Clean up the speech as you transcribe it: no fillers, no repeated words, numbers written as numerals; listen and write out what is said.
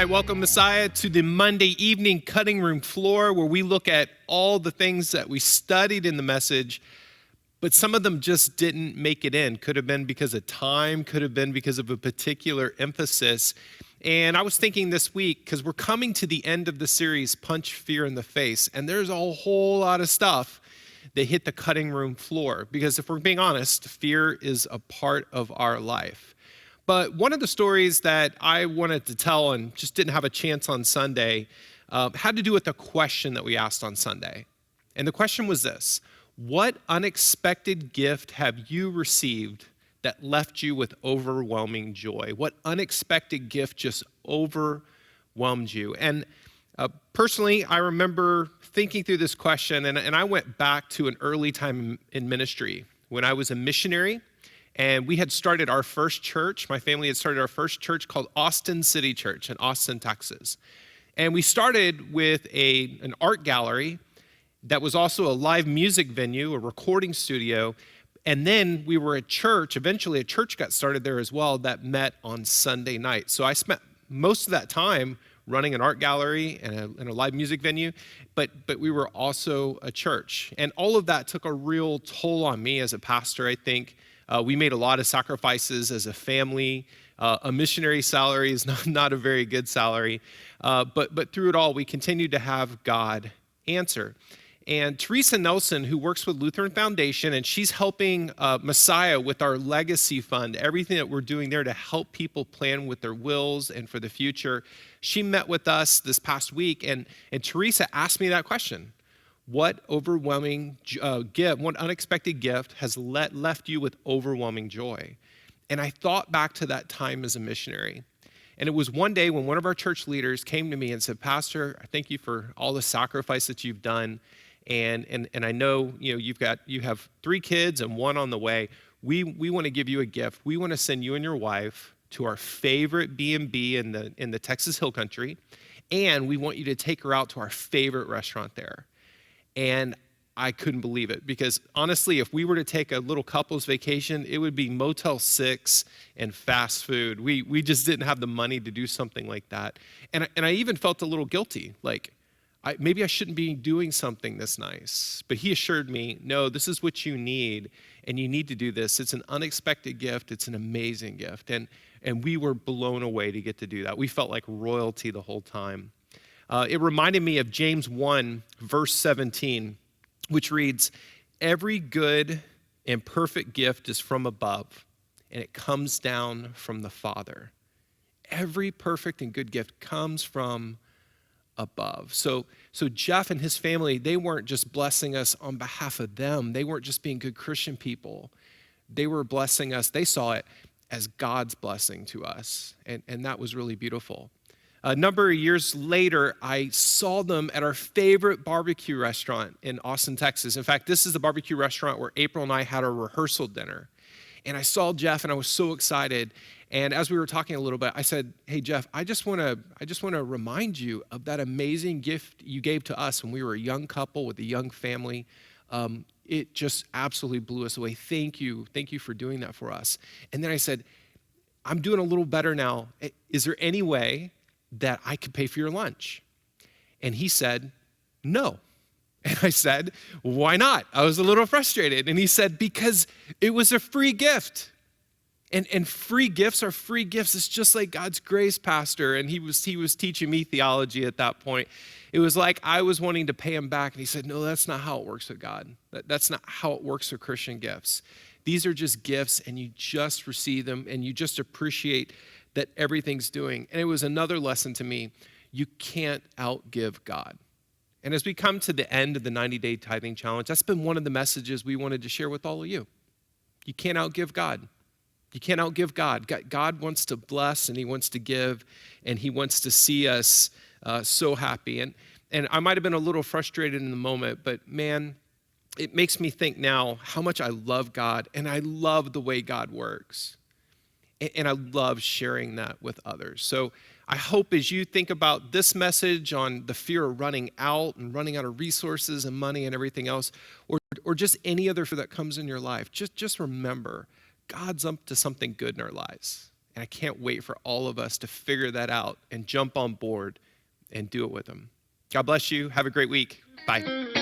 right, welcome, Messiah, to the Monday evening cutting room floor where we look at all the things that we studied in the message, but some of them just didn't make it in. Could have been because of time, could have been because of a particular emphasis. And I was thinking this week, because we're coming to the end of the series, Punch Fear in the Face, and there's a whole lot of stuff that hit the cutting room floor. Because if we're being honest, fear is a part of our life. But one of the stories that I wanted to tell and just didn't have a chance on Sunday had to do with the question that we asked on Sunday. And the question was this: what unexpected gift have you received that left you with overwhelming joy? What unexpected gift just overwhelmed you? And personally, I remember thinking through this question, and I went back to an early time in ministry when I was a missionary. And we had started our first church. My family had started our first church called Austin City Church in Austin, Texas. And we started with an art gallery that was also a live music venue, a recording studio. And then we were a church. Eventually, a church got started there as well that met on Sunday night. So I spent most of that time running an art gallery and a live music venue, but we were also a church. And all of that took a real toll on me as a pastor, I think. We made a lot of sacrifices as a family. A missionary salary is not a very good salary. But through it all, we continued to have God answer. And Teresa Nelson, who works with Lutheran Foundation, and she's helping Messiah with our legacy fund, everything that we're doing there to help people plan with their wills and for the future. She met with us this past week, and Teresa asked me that question. What overwhelming gift, what unexpected gift has left you with overwhelming joy? And I thought back to that time as a missionary. And it was one day when one of our church leaders came to me and said, "Pastor, I thank you for all the sacrifice that you've done. And I know, you have 3 kids and 1 on the way. We want to give you a gift. We want to send you and your wife to our favorite B&B in the Texas Hill Country. And we want you to take her out to our favorite restaurant there." And I couldn't believe it, because honestly, if we were to take a little couple's vacation, it would be Motel 6 and fast food. We just didn't have the money to do something like that. And I even felt a little guilty, like maybe I shouldn't be doing something this nice. But he assured me, no, this is what you need, and you need to do this. It's an unexpected gift. It's an amazing gift. And we were blown away to get to do that. We felt like royalty the whole time. It reminded me of James 1, verse 17, which reads, "Every good and perfect gift is from above, and it comes down from the Father." Every perfect and good gift comes from above. So Jeff and his family, they weren't just blessing us on behalf of them. They weren't just being good Christian people. They were blessing us. They saw it as God's blessing to us, and that was really beautiful. A number of years later, I saw them at our favorite barbecue restaurant in Austin, Texas. In fact, this is the barbecue restaurant where April and I had our rehearsal dinner. And I saw Jeff, and I was so excited. And as we were talking a little bit, I said, "Hey, Jeff, I just want to remind you of that amazing gift you gave to us when we were a young couple with a young family. It just absolutely blew us away. Thank you for doing that for us." And then I said, "I'm doing a little better now. Is there any way that I could pay for your lunch?" And he said, "No." And I said, "Why not?" I was a little frustrated. And he said, "Because it was a free gift." And free gifts are free gifts. It's just like God's grace, Pastor. And he was teaching me theology at that point. It was like I was wanting to pay him back. And he said, "No, that's not how it works with God. That's not how it works with Christian gifts. These are just gifts, and you just receive them, and you just appreciate that everything's doing." And it was another lesson to me. You can't outgive God. And as we come to the end of the 90-day tithing challenge, that's been one of the messages we wanted to share with all of you. You can't outgive God. You can't outgive God. God wants to bless, and he wants to give, and he wants to see us so happy. And I might have been a little frustrated in the moment, but man, it makes me think now how much I love God, and I love the way God works. And I love sharing that with others. So I hope as you think about this message on the fear of running out and running out of resources and money and everything else, or just any other fear that comes in your life, just remember, God's up to something good in our lives. And I can't wait for all of us to figure that out and jump on board and do it with them. God bless you. Have a great week. Bye.